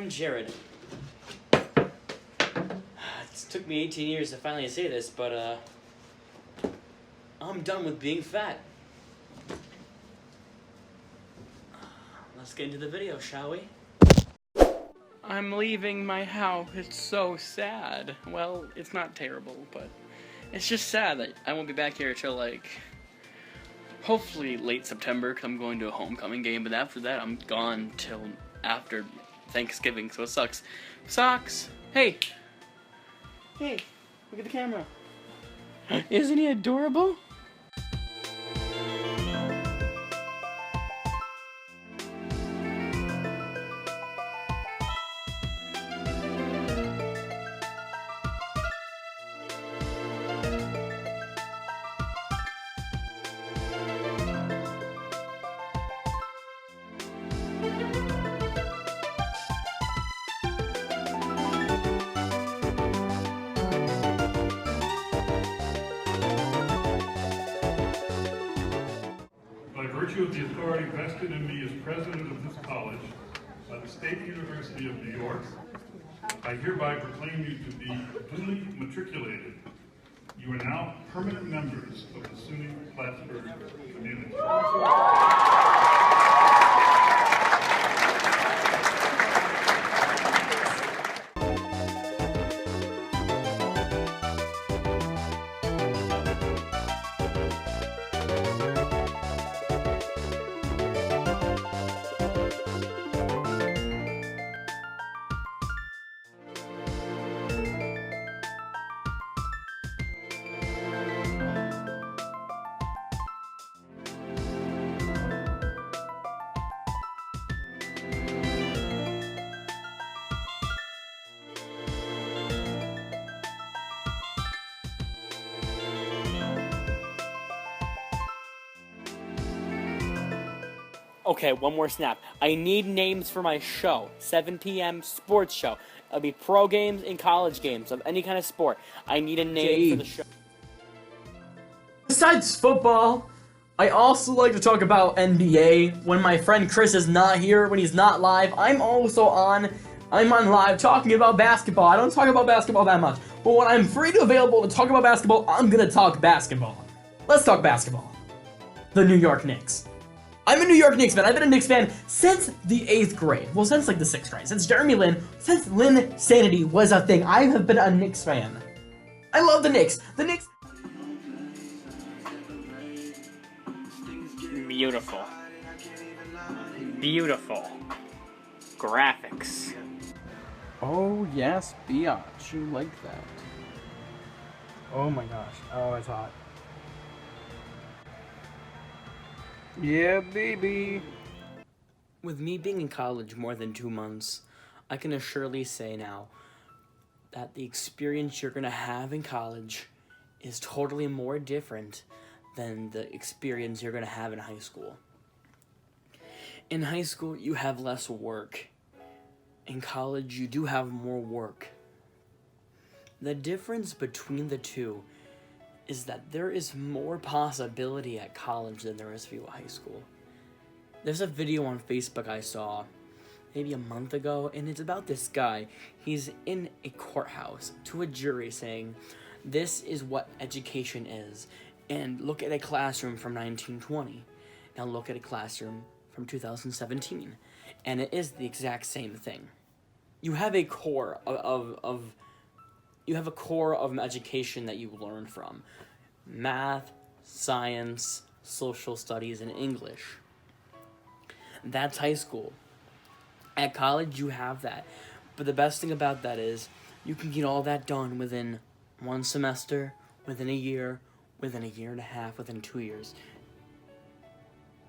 I'm Jared. It took me 18 years to finally say this, but I'm done with being fat. Let's get into the video, shall we? I'm leaving my house. It's so sad. Well, it's not terrible, but it's just sad that I won't be back here till hopefully late September, because I'm going to a homecoming game, but after that I'm gone till after Thanksgiving, so it sucks. Sucks! Hey! Hey, look at the camera. Isn't he adorable? By virtue of the authority vested in me as president of this college by the State University of New York, I hereby proclaim you to be duly matriculated. You are now permanent members of the SUNY Plattsburgh community. Okay, one more snap. I need names for my show. 7 p.m. sports show. It'll be pro games and college games of any kind of sport. I need a name for the show. Besides football, I also like to talk about NBA. When my friend Chris is not here, when he's not live, I'm on live talking about basketball. I don't talk about basketball that much, but when I'm free to available to talk about basketball, I'm gonna talk basketball. Let's talk basketball. The New York Knicks. I'm a New York Knicks fan. I've been a Knicks fan since the 8th grade. Well, since like the 6th grade. Since Jeremy Lin, since Lin Sanity was a thing, I have been a Knicks fan. I love the Knicks. The Knicks. Beautiful. Beautiful. Graphics. Oh, yes, biatch. You like that. Oh my gosh. Oh, it's hot. Yeah, baby. With me being in college more than 2 months, I can assuredly say now that the experience you're gonna have in college is totally more different than the experience you're gonna have in high school. In high school, you have less work. In college, you do have more work. The difference between the two is that there is more possibility at college than there is for you at high school. There's a video on Facebook I saw maybe a month ago, and it's about this guy. He's in a courthouse to a jury saying, this is what education is, and look at a classroom from 1920. Now look at a classroom from 2017, and it is the exact same thing. You have a core of education that you learn from. Math, science, social studies, and English. That's high school. At college, you have that. But the best thing about that is you can get all that done within 1 semester, within a year and a half, within 2 years.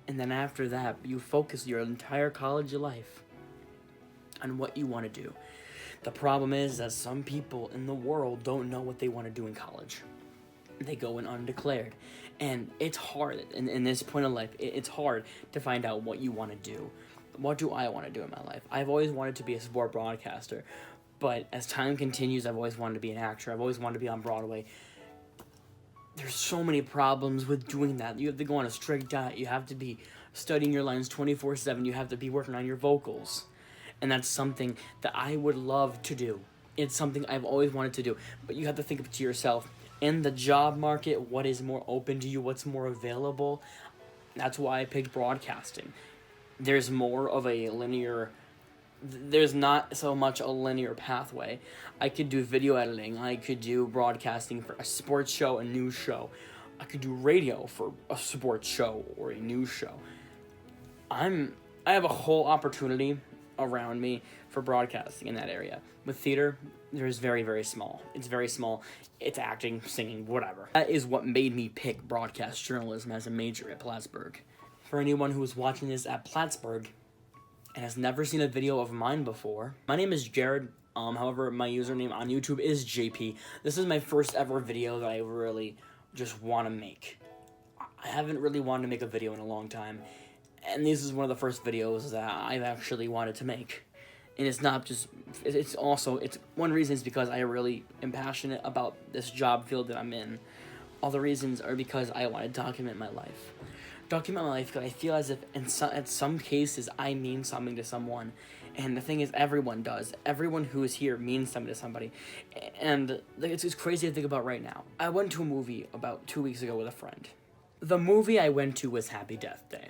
And then after that, you focus your entire college life on what you want to do. The problem is that some people in the world don't know what they want to do in college. They go in undeclared. And it's hard, in this point of life, it's hard to find out what you want to do. What do I want to do in my life? I've always wanted to be a sport broadcaster. But as time continues, I've always wanted to be an actor. I've always wanted to be on Broadway. There's so many problems with doing that. You have to go on a strict diet. You have to be studying your lines 24/7. You have to be working on your vocals. And that's something that I would love to do. It's something I've always wanted to do. But you have to think to yourself, in the job market, what is more open to you? What's more available? That's why I picked broadcasting. There's more of a linear... There's not so much a linear pathway. I could do video editing. I could do broadcasting for a sports show, a news show. I could do radio for a sports show or a news show. I have a whole opportunity around me for broadcasting in that area. With theater, there's very, very small. It's very small. It's acting, singing, whatever. That is what made me pick broadcast journalism as a major at Plattsburgh. For anyone who is watching this at Plattsburgh and has never seen a video of mine before, my name is Jared. However, my username on YouTube is JP. This is my first ever video that I really just want to make. I haven't really wanted to make a video in a long time, and this is one of the first videos that I've actually wanted to make. And it's not just, it's one reason is because I really am passionate about this job field that I'm in. All the reasons are because I want to document my life. Document my life because I feel as if in some cases I mean something to someone. And the thing is, everyone does. Everyone who is here means something to somebody. And it's crazy to think about right now. I went to a movie about 2 weeks ago with a friend. The movie I went to was Happy Death Day.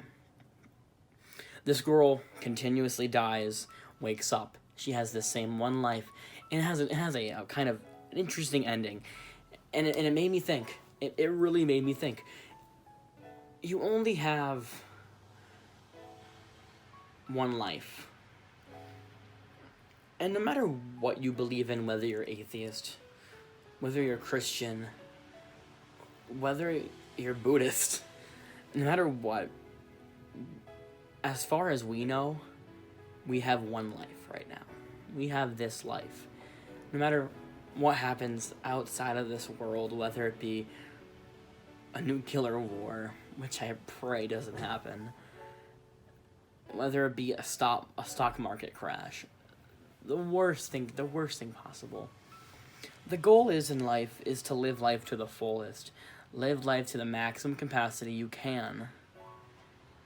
This girl continuously dies, wakes up. She has the same one life, and it has a kind of interesting ending. And it made me think. It really made me think. You only have one life. And no matter what you believe in, whether you're atheist, whether you're Christian, whether you're Buddhist, no matter what, as far as we know, we have one life right now. We have this life. No matter what happens outside of this world, whether it be a nuclear war, which I pray doesn't happen, whether it be a stock market crash, the worst thing possible. The goal in life is to live life to the fullest. Live life to the maximum capacity you can.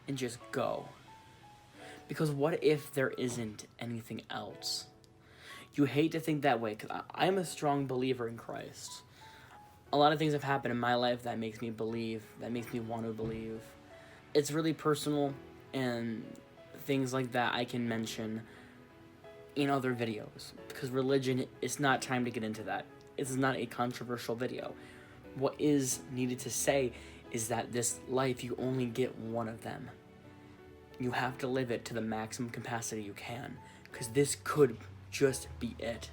And just go. Because what if there isn't anything else? You hate to think that way, because I'm a strong believer in Christ. A lot of things have happened in my life that makes me believe, that makes me want to believe. It's really personal, and things like that I can mention in other videos, because religion, it's not time to get into that. This is not a controversial video. What is needed to say is that this life, you only get one of them. You have to live it to the maximum capacity you can, because this could just be it.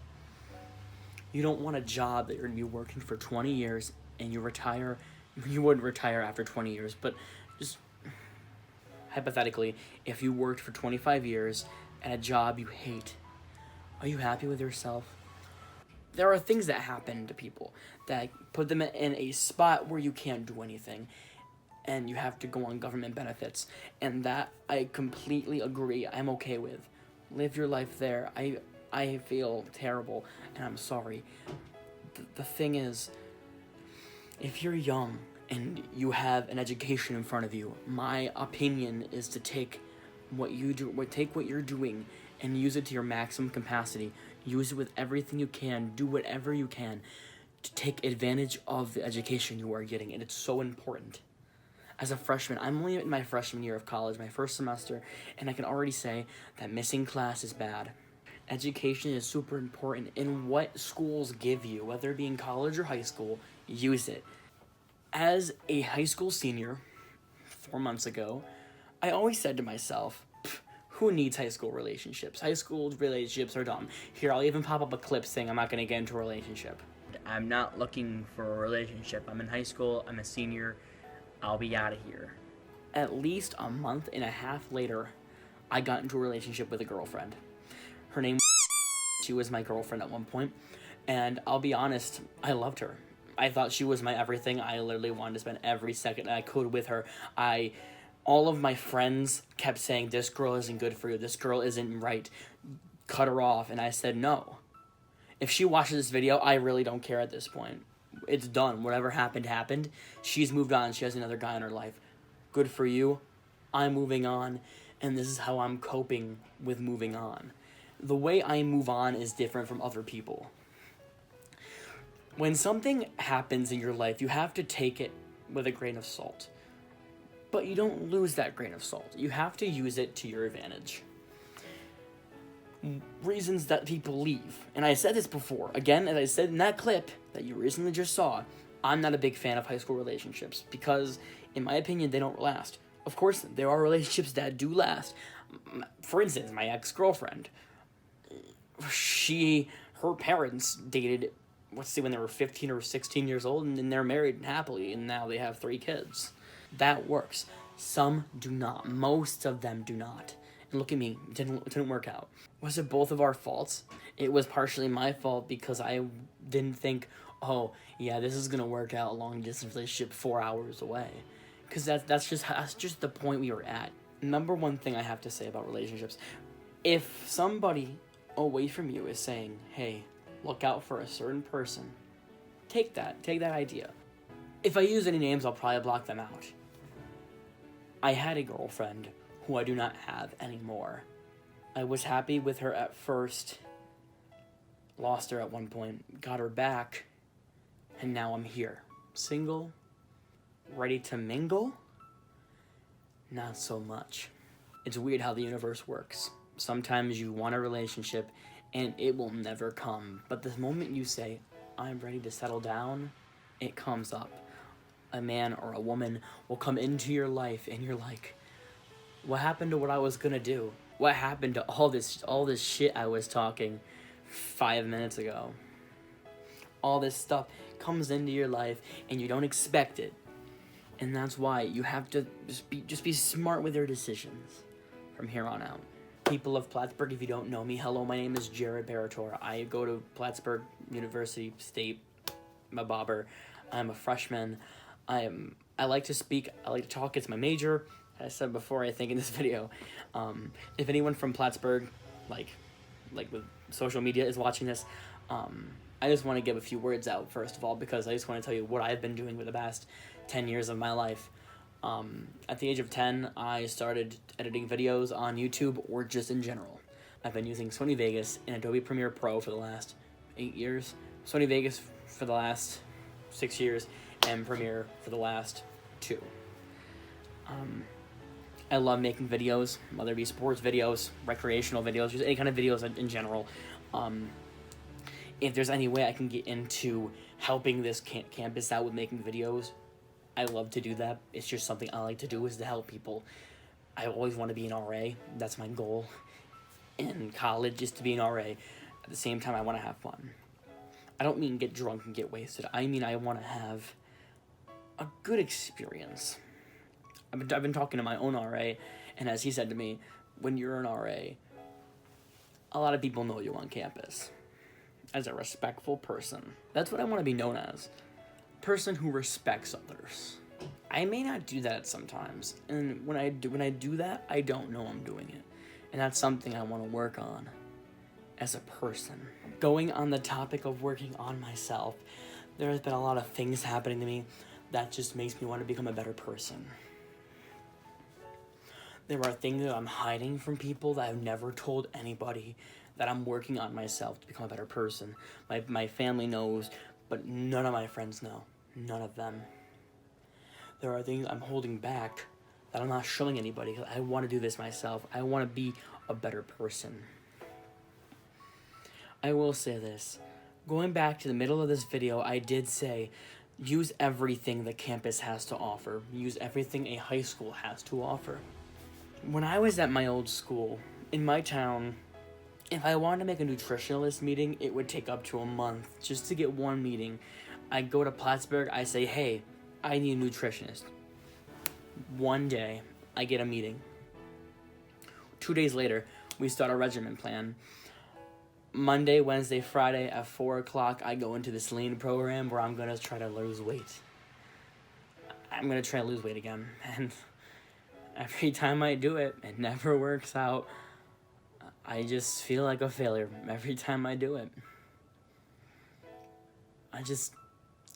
You don't want a job that you're going to be working for 20 years and you retire. You wouldn't retire after 20 years, but just hypothetically, if you worked for 25 years at a job you hate, are you happy with yourself? There are things that happen to people that put them in a spot where you can't do anything, and you have to go on government benefits, and that I completely agree. I'm okay with. Live your life there. I feel terrible, and I'm sorry. The thing is, if you're young and you have an education in front of you, my opinion is to take what you're doing and use it to your maximum capacity. Use it with everything you can. Do whatever you can to take advantage of the education you are getting, and it's so important. As a freshman, I'm only in my freshman year of college, my first semester, and I can already say that missing class is bad. Education is super important, and what schools give you, whether it be in college or high school, use it. As a high school senior, 4 months ago, I always said to myself, who needs high school relationships? High school relationships are dumb. Here, I'll even pop up a clip saying I'm not going to get into a relationship. I'm not looking for a relationship. I'm in high school. I'm a senior. I'll be out of here. At least a month and a half later, I got into a relationship with a girlfriend. Her name, she was my girlfriend at one point, and I'll be honest, I loved her. I thought she was my everything. I literally wanted to spend every second I could with her. All of my friends kept saying, this girl isn't good for you, this girl isn't right, cut her off, and I said no. If she watches this video, I really don't care at this point. It's done. Whatever happened, happened. She's moved on. She has another guy in her life. Good for you. I'm moving on, and this is how I'm coping with moving on. The way I move on is different from other people. When something happens in your life, you have to take it with a grain of salt. But you don't lose that grain of salt. You have to use it to your advantage. Reasons that people leave. And I said this before. Again, as I said in that clip that you recently just saw, I'm not a big fan of high school relationships because, in my opinion, they don't last. Of course, there are relationships that do last. For instance, my ex-girlfriend. Her parents dated, when they were 15 or 16 years old, and then they're married happily, and now they have 3 kids. That works. Some do not. Most of them do not. And look at me, it didn't work out. Was it both of our faults? It was partially my fault because I didn't think, oh, yeah, this is going to work out a long-distance relationship 4 hours away. Because that's just the point we were at. Number one thing I have to say about relationships, if somebody away from you is saying, hey, look out for a certain person, take that idea. If I use any names, I'll probably block them out. I had a girlfriend who I do not have anymore. I was happy with her at first, lost her at one point, got her back, and now I'm here. Single, ready to mingle? Not so much. It's weird how the universe works. Sometimes you want a relationship and it will never come. But the moment you say, I'm ready to settle down, it comes up. A man or a woman will come into your life and you're like, what happened to what I was gonna do? What happened to all this shit I was talking 5 minutes ago? All this stuff comes into your life and you don't expect it. And that's why you have to just be smart with your decisions from here on out. People of Plattsburgh, if you don't know me, hello, my name is Jared Barator. I go to Plattsburgh University State. I'm a bobber. I'm a freshman. I like to speak. I like to talk. It's my major. As I said before, I think in this video. If anyone from Plattsburgh, like with social media, is watching this, I just want to give a few words out first of all because I just want to tell you what I've been doing for the past 10 years of my life. At the age of 10, I started editing videos on YouTube or just in general. I've been using Sony Vegas and Adobe Premiere Pro for the last 8 years, Sony Vegas for the last 6 years, and Premiere for the last 2. I love making videos, whether it be sports videos, recreational videos, just any kind of videos in general. If there's any way I can get into helping this campus out with making videos, I love to do that. It's just something I like to do, is to help people. I always want to be an RA. That's my goal in college, is to be an RA. At the same time, I want to have fun. I don't mean get drunk and get wasted. I mean I want to have a good experience. I've been talking to my own RA, and as he said to me, when you're an RA, a lot of people know you on campus as a respectful person. That's what I want to be known as. Person who respects others. I may not do that sometimes, and when I do that, I don't know I'm doing it, and that's something I want to work on as a person. Going on the topic of working on myself, there has been a lot of things happening to me that just makes me want to become a better person. There are things that I'm hiding from people that I've never told anybody, that I'm working on myself to become a better person. My family knows, but none of my friends know. None of them. There are things I'm holding back that I'm not showing anybody because I want to do this myself. I want to be a better person. I will say this. Going back to the middle of this video, I did say, use everything the campus has to offer. Use everything a high school has to offer. When I was at my old school, in my town, if I wanted to make a nutritionalist meeting, it would take up to a month just to get one meeting. I go to Plattsburgh, I say, hey, I need a nutritionist. One day, I get a meeting. 2 days later, we start a regimen plan. Monday, Wednesday, Friday at 4 o'clock, I go into this lean program where I'm going to try to lose weight. I'm going to try to lose weight again. And every time I do it, it never works out. I just feel like a failure every time I do it.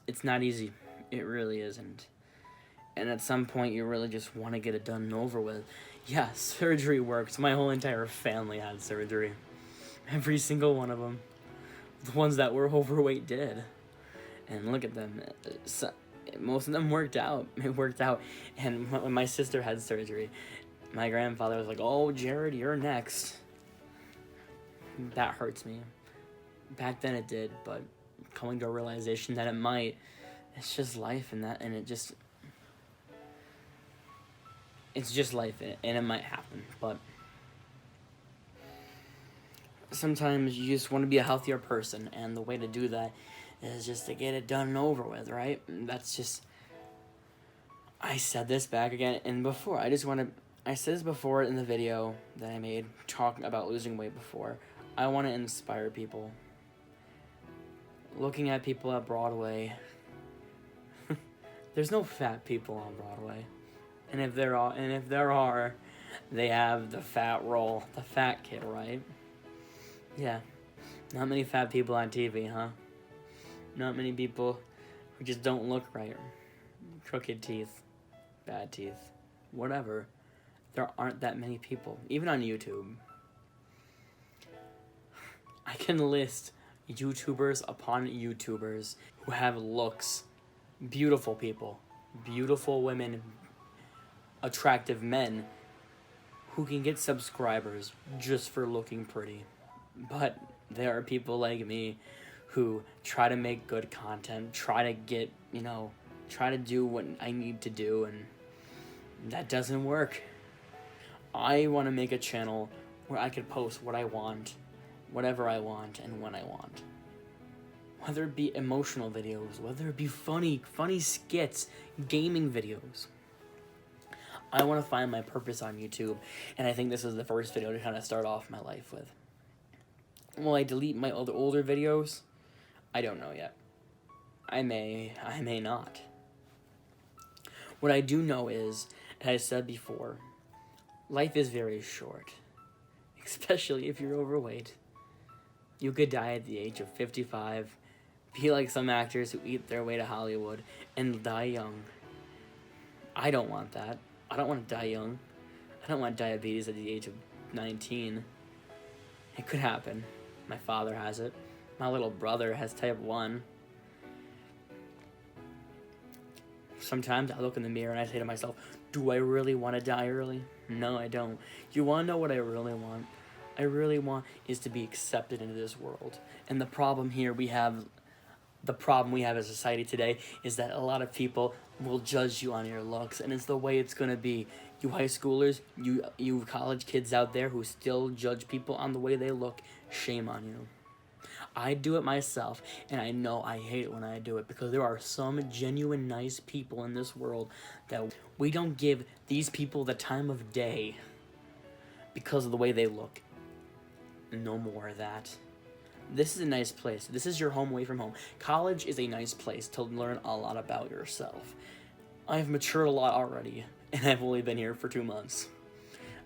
It's not easy. It really isn't. And at some point, you really just want to get it done and over with. Yeah, surgery works. My whole entire family had surgery. Every single one of them. The ones that were overweight did. And look at them. Most of them worked out. It worked out. And when my sister had surgery, my grandfather was like, "Oh, Jared, you're next." That hurts me. Back then it did, but coming to a realization that it might, it's just life, and it's just life, and it might happen. But sometimes you just want to be a healthier person, and the way to do that is just to get it done and over with, right? And that's just, I said this back again and before. I said this before in the video that I made talking about losing weight before. I want to inspire people. Looking at people at Broadway, there's no fat people on Broadway. And if there are, they have the fat role, the fat kid, right? Yeah. Not many fat people on TV, huh? Not many people who just don't look right. Crooked teeth, bad teeth, whatever. There aren't that many people, even on YouTube. I can list YouTubers upon YouTubers who have looks. Beautiful people, beautiful women, attractive men who can get subscribers just for looking pretty. But there are people like me who try to make good content, try to get, try to do what I need to do, and that doesn't work. I want to make a channel where I could post what I want, whatever I want, and when I want. Whether it be emotional videos, whether it be funny skits, gaming videos. I want to find my purpose on YouTube, and I think this is the first video to kind of start off my life with. Will I delete my older videos? I don't know yet. I may not. What I do know is, as I said before, life is very short, especially if you're overweight. You could die at the age of 55, be like some actors who eat their way to Hollywood, and die young. I don't want that. I don't want to die young. I don't want diabetes at the age of 19. It could happen. My father has it. My little brother has type 1. Sometimes I look in the mirror and I say to myself, do I really want to die early? No, I don't. You want to know what I really want? I really want is to be accepted into this world. And the problem we have as a society today is that a lot of people will judge you on your looks, and it's the way it's going to be. You high schoolers, you college kids out there who still judge people on the way they look, shame on you. I do it myself, and I know I hate it when I do it, because there are some genuine nice people in this world that we don't give these people the time of day because of the way they look. No more of that. This is a nice place. This is your home away from home. College is a nice place to learn a lot about yourself. I've matured a lot already, and I've only been here for 2 months.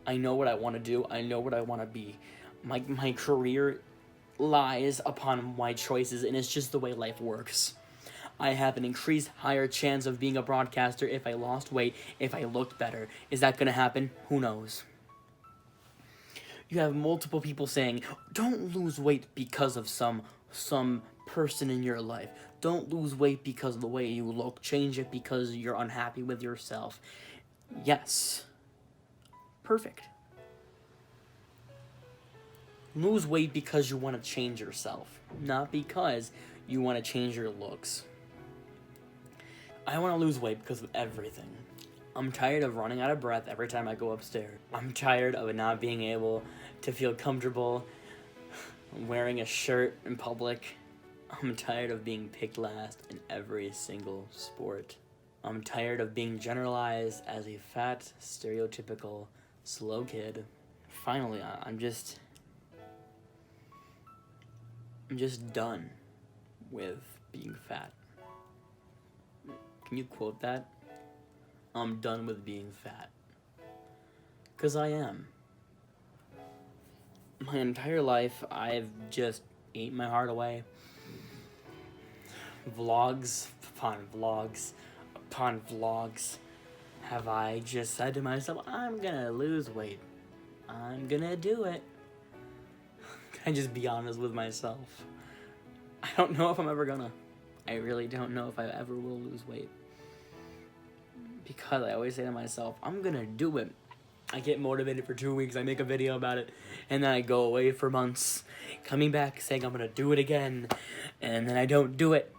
I know what I want to do. I know what I want to be. My career lies upon my choices, and it's just the way life works. I have an increased higher chance of being a broadcaster if I lost weight, if I looked better. Is that going to happen? Who knows? You have multiple people saying, don't lose weight because of some person in your life. Don't lose weight because of the way you look. Change it because you're unhappy with yourself. Yes. Perfect. Lose weight because you want to change yourself, not because you want to change your looks. I want to lose weight because of everything. I'm tired of running out of breath every time I go upstairs. I'm tired of not being able to feel comfortable wearing a shirt in public. I'm tired of being picked last in every single sport. I'm tired of being generalized as a fat, stereotypical, slow kid. Finally, I'm just done with being fat. Can you quote that? I'm done with being fat. 'Cause I am. My entire life, I've just ate my heart away. Vlogs upon vlogs upon vlogs have I just said to myself, I'm gonna lose weight. I'm gonna do it. and just be honest with myself. I don't know if I'm ever gonna. I really don't know if I ever will lose weight. Because I always say to myself, I'm gonna do it. I get motivated for 2 weeks, I make a video about it, and then I go away for months, coming back saying I'm gonna do it again, and then I don't do it.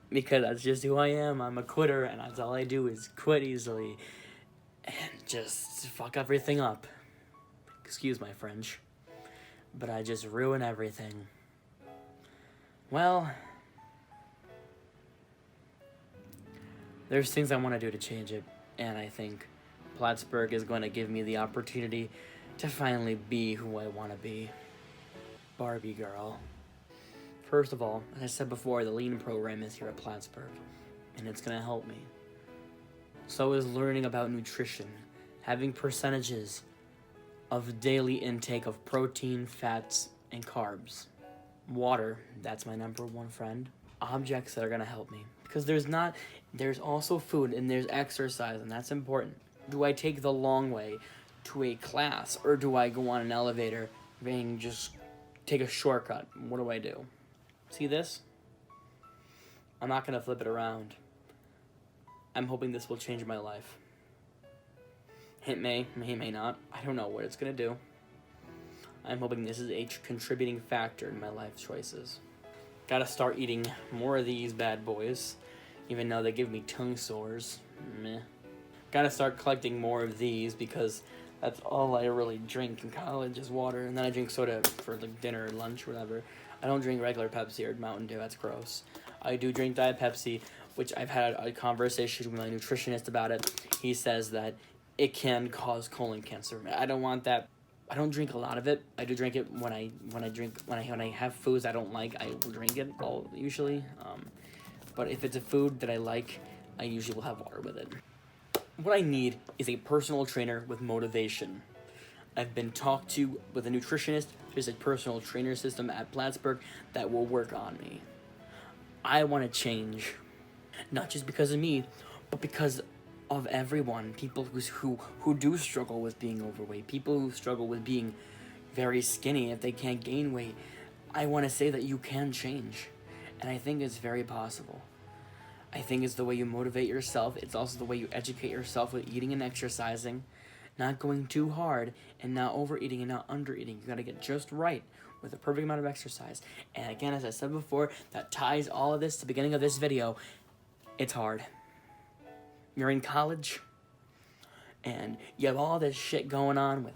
Because that's just who I am. I'm a quitter, and that's all I do is quit easily and just fuck everything up. Excuse my French. But I just ruin everything. Well, there's things I want to do to change it, and I think Plattsburgh is going to give me the opportunity to finally be who I want to be. Barbie girl. First of all, as I said before, the Lean program is here at Plattsburgh, and it's going to help me. So is learning about nutrition, having percentages of daily intake of protein, fats, and carbs. Water, that's my number one friend. Objects that are going to help me. Because there's also food and there's exercise, and that's important. Do I take the long way to a class, or do I go on an elevator and just take a shortcut? What do I do? See this? I'm not going to flip it around. I'm hoping this will change my life. It may not. I don't know what it's going to do. I'm hoping this is a contributing factor in my life choices. Gotta start eating more of these bad boys, even though they give me tongue sores. Meh. Gotta start collecting more of these because that's all I really drink in college is water, and then I drink soda for like dinner or lunch or whatever. I don't drink regular Pepsi or Mountain Dew, that's gross. I do drink Diet Pepsi, which I've had a conversation with my nutritionist about it. He says that it can cause colon cancer. I don't want that. I don't drink a lot of it. I do drink it when I have foods I don't like. I will drink it usually. But if it's a food that I like, I usually will have water with it. What I need is a personal trainer with motivation. I've been talked to with a nutritionist. There's a personal trainer system at Plattsburgh that will work on me. I want to change, not just because of me, but because of everyone. People who do struggle with being overweight, people who struggle with being very skinny if they can't gain weight. I want to say that you can change, and I think it's very possible. I think it's the way you motivate yourself. It's also the way you educate yourself with eating and exercising, not going too hard and not overeating and not undereating. You got to get just right with the perfect amount of exercise. And again, as I said before, that ties all of this to the beginning of this video. It's hard. You're in college and you have all this shit going on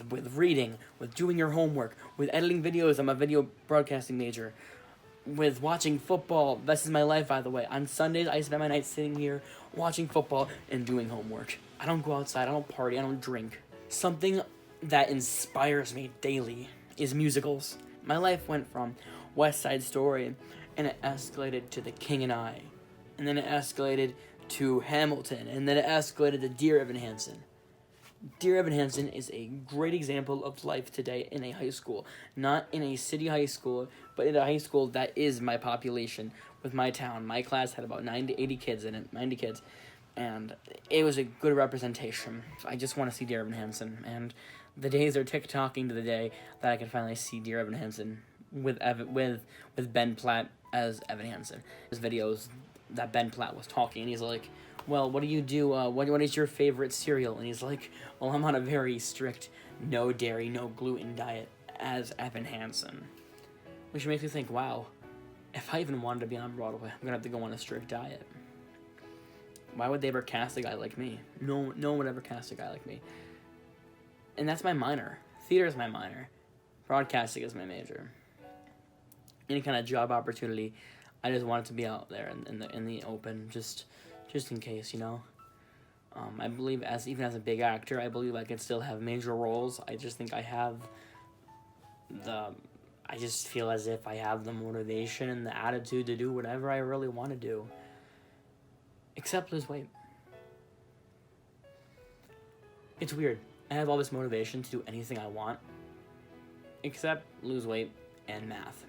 with reading, with doing your homework, with editing videos. I'm a video broadcasting major. With watching football. This is my life, by the way. On Sundays, I spend my nights sitting here watching football and doing homework. I don't go outside, I don't party, I don't drink. Something that inspires me daily is musicals. My life went from West Side Story, and it escalated to The King and I. And then it escalated to Hamilton, and then it escalated to Dear Evan Hansen. Dear Evan Hansen is a great example of life today in a high school. Not in a city high school, but in a high school that is my population with my town. My class had about 90 kids in it, 90 kids. And it was a good representation. I just want to see Dear Evan Hansen. And the days are tick-tocking to the day that I can finally see Dear Evan Hansen with Ben Platt as Evan Hansen. His videos that Ben Platt was talking, and he's like, well, what do you do? What is your favorite cereal? And he's like, well, I'm on a very strict no dairy, no gluten diet as Evan Hansen. Which makes me think, wow, if I even wanted to be on Broadway, I'm going to have to go on a strict diet. Why would they ever cast a guy like me? No one would ever cast a guy like me. And that's my minor. Theater is my minor. Broadcasting is my major. Any kind of job opportunity, I just want it to be out there in the open, just in case, you know. I believe even as a big actor, I believe I can still have major roles. I just think I just feel as if I have the motivation and the attitude to do whatever I really want to do. Except lose weight. It's weird. I have all this motivation to do anything I want, except lose weight and math.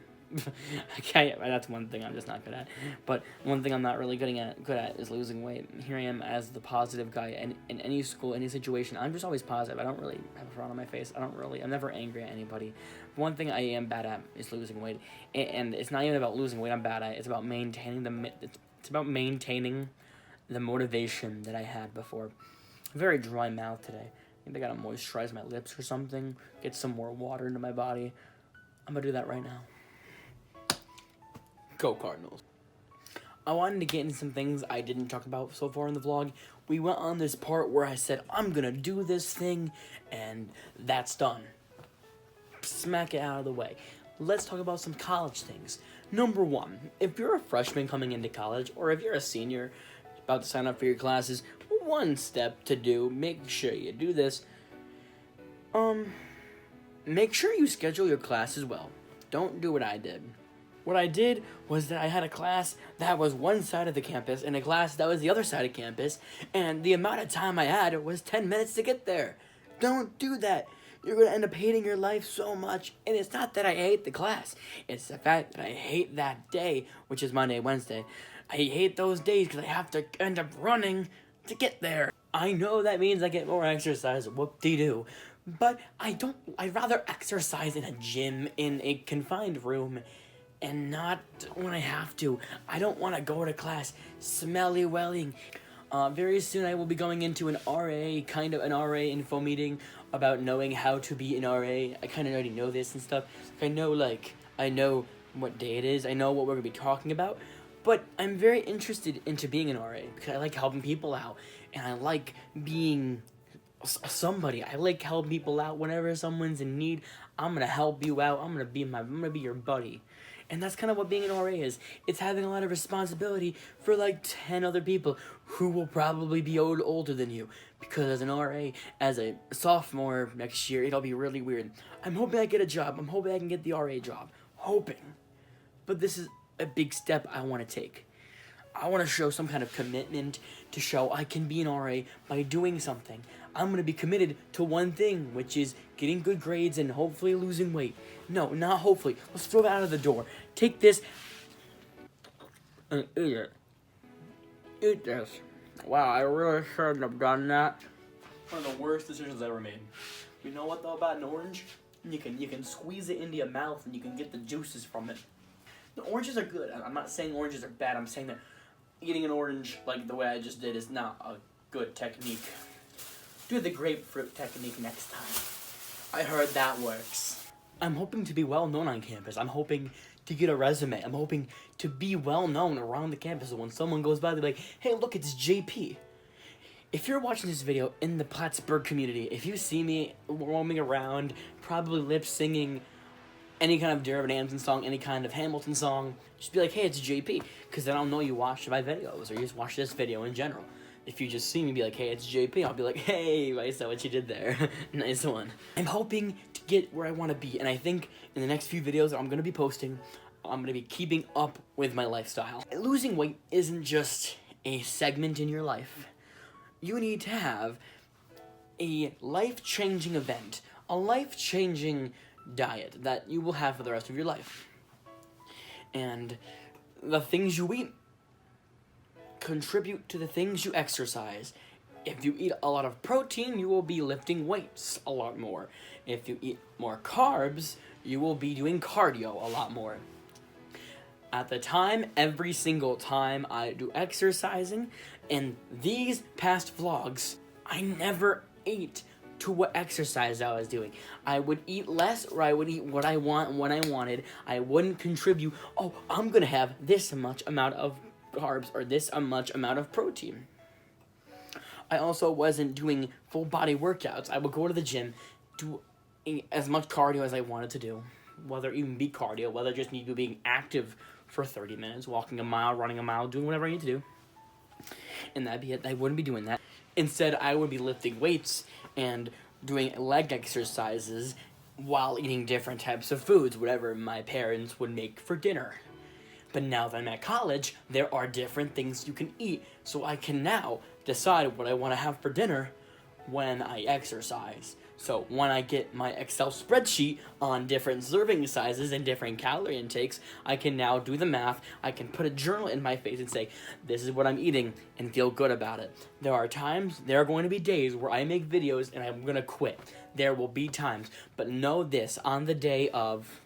Okay, that's one thing I'm just not good at. But one thing I'm not really good at is losing weight. Here I am as the positive guy, and in any school, any situation, I'm just always positive. I don't really have a frown on my face. I'm never angry at anybody. One thing I am bad at is losing weight, and it's not even about losing weight. I'm bad at. It's about maintaining the motivation that I had before. Very dry mouth today. I think I gotta moisturize my lips or something. Get some more water into my body. I'm gonna do that right now. Go Cardinals. I wanted to get into some things I didn't talk about so far in the vlog. We went on this part where I said, I'm gonna do this thing, and that's done. Smack it out of the way. Let's talk about some college things. Number one, if you're a freshman coming into college, or if you're a senior about to sign up for your classes, one step to do, make sure you do this. Make sure you schedule your classes well. Don't do what I did. What I did was that I had a class that was one side of the campus and a class that was the other side of campus, and the amount of time I had was 10 minutes to get there. Don't do that. You're going to end up hating your life so much, and it's not that I hate the class. It's the fact that I hate that day, which is Monday, Wednesday. I hate those days because I have to end up running to get there. I know that means I get more exercise, whoop-de-doo, but I'd rather exercise in a gym, in a confined room, and not when I have to. I don't want to go to class smelly-welling. Very soon I will be going into an RA info meeting about knowing how to be an RA. I kind of already know this and stuff. I know what day it is. I know what we're going to be talking about. But I'm very interested into being an RA because I like helping people out. And I like being somebody. I like helping people out whenever someone's in need. I'm going to help you out. I'm going to be your buddy. And that's kind of what being an RA is. It's having a lot of responsibility for like 10 other people who will probably be older than you. Because as an RA, as a sophomore next year, it'll be really weird. I'm hoping I get a job. I'm hoping I can get the RA job. Hoping. But this is a big step I want to take. I want to show some kind of commitment to show I can be an RA by doing something. I'm going to be committed to one thing, which is getting good grades and hopefully losing weight. No, not hopefully. Let's throw that out of the door. Take this and eat it. Eat this. Wow, I really shouldn't have done that. One of the worst decisions I ever made. You know what though about an orange? You can squeeze it into your mouth and you can get the juices from it. The oranges are good. I'm not saying oranges are bad. I'm saying that eating an orange like the way I just did is not a good technique. Do the grapefruit technique next time. I heard that works. I'm hoping to be well known on campus. I'm hoping to get a resume. I'm hoping to be well known around the campus. So when someone goes by, they're like, hey, look, it's JP. If you're watching this video in the Plattsburgh community, if you see me roaming around, probably lip singing any kind of Derek Anderson song, any kind of Hamilton song, just be like, hey, it's JP. Because then I'll know you watched my videos or you just watched this video in general. If you just see me be like, hey, it's JP, I'll be like, hey, I saw what you did there. Nice one. I'm hoping to get where I want to be, and I think in the next few videos that I'm going to be posting, I'm going to be keeping up with my lifestyle. Losing weight isn't just a segment in your life. You need to have a life-changing event, a life-changing diet that you will have for the rest of your life. And the things you eat contribute to the things you exercise. If you eat a lot of protein, you will be lifting weights a lot more. If you eat more carbs, you will be doing cardio a lot more. At the time, every single time I do exercising, in these past vlogs, I never ate to what exercise I was doing. I would eat less, or I would eat what I want when I wanted. I wouldn't contribute, oh, I'm gonna have this much amount of carbs or this much amount of protein. I also wasn't doing full body workouts. I would go to the gym, do as much cardio as I wanted to do, whether even be cardio, whether just need to be being active for 30 minutes, walking a mile, running a mile, doing whatever I need to do. And that'd be it. I wouldn't be doing that. Instead, I would be lifting weights and doing leg exercises while eating different types of foods, whatever my parents would make for dinner. But now that I'm at college, there are different things you can eat, so I can now decide what I want to have for dinner when I exercise. So when I get my Excel spreadsheet on different serving sizes and different calorie intakes, I can now do the math. I can put a journal in my face and say, this is what I'm eating, and feel good about it. There are going to be days where I make videos and I'm going to quit. There will be times. But know this, on the day of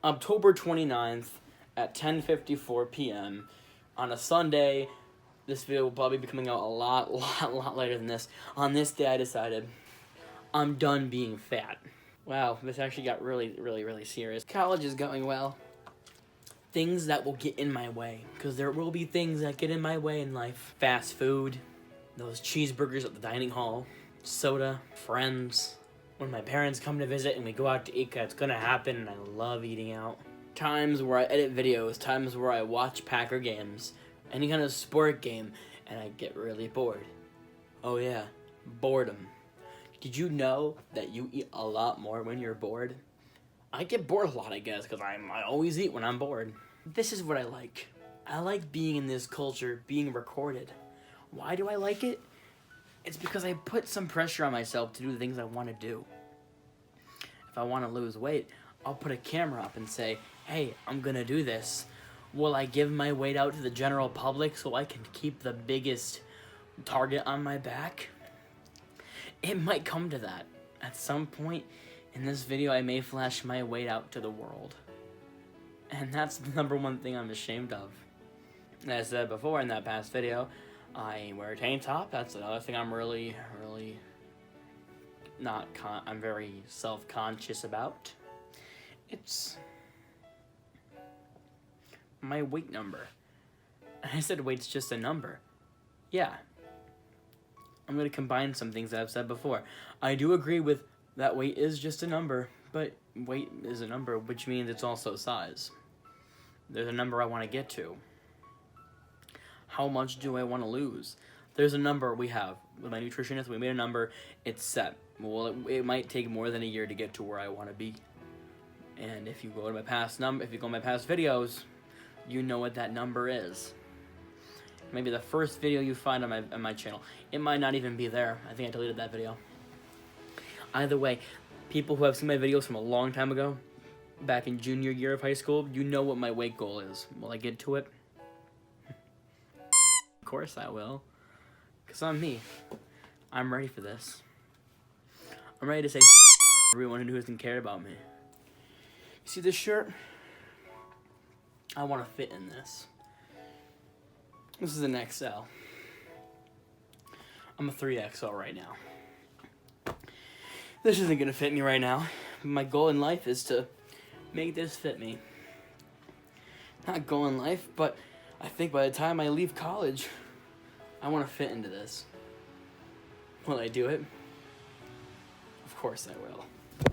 October 29th at 10:54 p.m. on a Sunday, this video will probably be coming out a lot later than this. On this day, I decided I'm done being fat. Wow, this actually got really serious. College is going well. Things that will get in my way, because there will be things that get in my way in life. Fast food, those cheeseburgers at the dining hall, soda, friends. When my parents come to visit and we go out to eat, it's gonna happen, and I love eating out. Times where I edit videos, times where I watch Packer games, any kind of sport game, and I get really bored. Oh yeah, boredom. Did you know that you eat a lot more when you're bored? I get bored a lot, I guess, because I always eat when I'm bored. This is what I like. I like being in this culture, being recorded. Why do I like it? It's because I put some pressure on myself to do the things I want to do. If I want to lose weight, I'll put a camera up and say, hey, I'm gonna do this. Will I give my weight out to the general public so I can keep the biggest target on my back? It might come to that. At some point in this video, I may flash my weight out to the world. And that's the number one thing I'm ashamed of. As I said before in that past video, I wear a tank top. That's another thing I'm really I'm very self-conscious about. It's my weight number. And I said weight's just a number. Yeah. I'm going to combine some things that I've said before. I do agree with that weight is just a number, but weight is a number, which means it's also size. There's a number I want to get to. How much do I want to lose? There's a number we have. With my nutritionist, we made a number. It's set. Well, it might take more than a year to get to where I want to be. And if you go to my past videos, you know what that number is. Maybe the first video you find on my channel. It might not even be there. I think I deleted that video. Either way, people who have seen my videos from a long time ago, back in junior year of high school, you know what my weight goal is. Will I get to it? Of course I will. Because I'm me. I'm ready for this. I'm ready to say everyone who hasn't cared about me. You see this shirt? I want to fit in this. This is an XL. I'm a 3XL right now. This isn't going to fit me right now. My goal in life is to make this fit me. Not goal in life, but I think by the time I leave college, I want to fit into this. Will I do it? Of course I will.